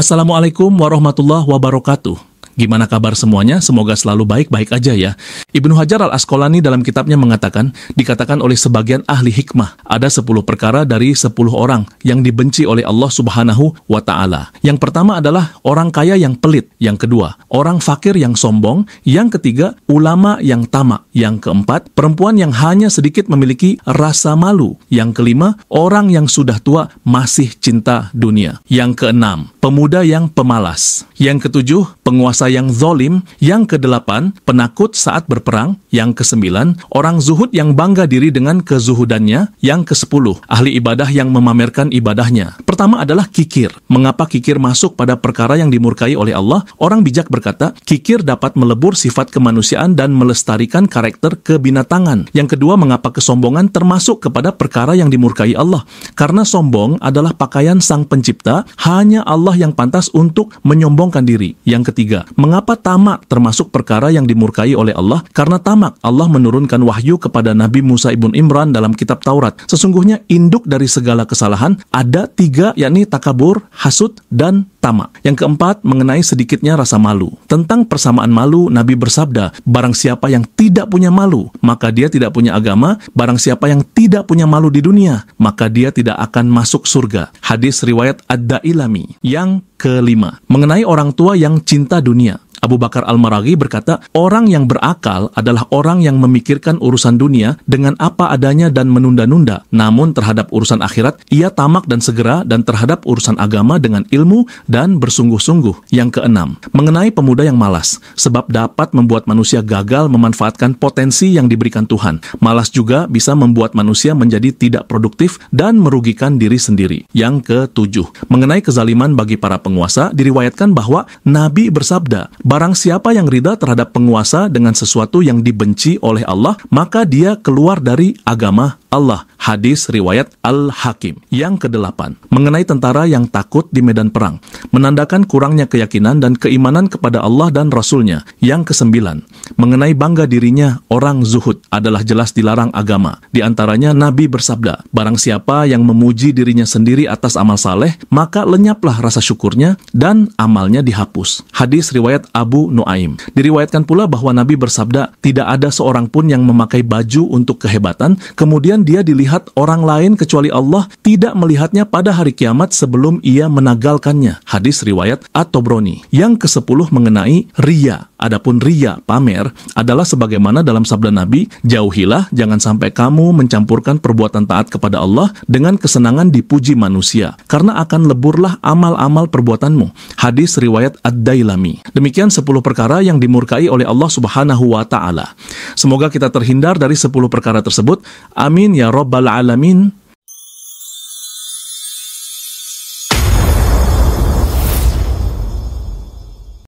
Assalamualaikum warahmatullahi wabarakatuh. Gimana kabar semuanya? Semoga selalu baik-baik aja ya. Ibnu Hajar al-Asqalani dalam kitabnya mengatakan, dikatakan oleh sebagian ahli hikmah, ada 10 perkara dari 10 orang yang dibenci oleh Allah Subhanahu wa Ta'ala. Yang pertama adalah orang kaya yang pelit. Yang kedua, orang fakir yang sombong. Yang ketiga, ulama yang tamak. Yang keempat, perempuan yang hanya sedikit memiliki rasa malu. Yang kelima, orang yang sudah tua masih cinta dunia. Yang keenam, pemuda yang pemalas. Yang ketujuh, penguasa yang zalim. Yang kedelapan, penakut saat berperang. Yang kesembilan, orang zuhud yang bangga diri dengan kezuhudannya. Yang kesepuluh, ahli ibadah yang memamerkan ibadahnya. Pertama adalah kikir. Mengapa kikir masuk pada perkara yang dimurkai oleh Allah? Orang bijak berkata, kikir dapat melebur sifat kemanusiaan dan melestarikan karakter kebinatangan. Yang kedua, mengapa kesombongan termasuk kepada perkara yang dimurkai Allah? Karena sombong adalah pakaian sang pencipta, hanya Allah yang pantas untuk menyombongkan diri. Yang ketiga, mengapa tamak termasuk perkara yang dimurkai oleh Allah? Karena tamak, Allah menurunkan wahyu kepada Nabi Musa ibn Imran dalam kitab Taurat. Sesungguhnya induk dari segala kesalahan ada 3, yakni takabur, hasud, dan tamak. Yang keempat, mengenai sedikitnya rasa malu. Tentang persamaan malu, Nabi bersabda, barang siapa yang tidak punya malu, maka dia tidak punya agama. Barang siapa yang tidak punya malu di dunia, maka dia tidak akan masuk surga. Hadis riwayat Ad-Dailami. Yang kelima, mengenai orang tua yang cinta dunia. Abu Bakar Al-Maraghi berkata, orang yang berakal adalah orang yang memikirkan urusan dunia dengan apa adanya dan menunda-nunda. Namun terhadap urusan akhirat, ia tamak dan segera, dan terhadap urusan agama dengan ilmu dan bersungguh-sungguh. Yang keenam, mengenai pemuda yang malas, sebab dapat membuat manusia gagal memanfaatkan potensi yang diberikan Tuhan. Malas juga bisa membuat manusia menjadi tidak produktif dan merugikan diri sendiri. Yang ketujuh, mengenai kezaliman bagi para penguasa, diriwayatkan bahwa Nabi bersabda, barang siapa yang ridha terhadap penguasa dengan sesuatu yang dibenci oleh Allah, maka dia keluar dari agama Allah. Hadis riwayat Al-Hakim. Yang kedelapan, mengenai tentara yang takut di medan perang, menandakan kurangnya keyakinan dan keimanan kepada Allah dan Rasul-Nya. Yang kesembilan, mengenai bangga dirinya orang zuhud, adalah jelas dilarang agama. Di antaranya Nabi bersabda, barang siapa yang memuji dirinya sendiri atas amal saleh, maka lenyaplah rasa syukurnya dan amalnya dihapus. Hadis riwayat Abu Nuaim. Diriwayatkan pula bahwa Nabi bersabda, tidak ada seorang pun yang memakai baju untuk kehebatan, kemudian dia dilihat orang lain kecuali Allah tidak melihatnya pada hari kiamat sebelum ia menagalkannya. Hadis riwayat At-Tabrani. Yang ke-10 mengenai riya. Adapun riya, pamer, adalah sebagaimana dalam sabda Nabi, jauhilah, jangan sampai kamu mencampurkan perbuatan taat kepada Allah dengan kesenangan dipuji manusia, karena akan leburlah amal-amal perbuatanmu. Hadis riwayat Ad-Dailami. Demikian 10 perkara yang dimurkai oleh Allah Subhanahu wa Ta'ala. Semoga kita terhindar dari 10 perkara tersebut. Amin ya Rabbal Alamin.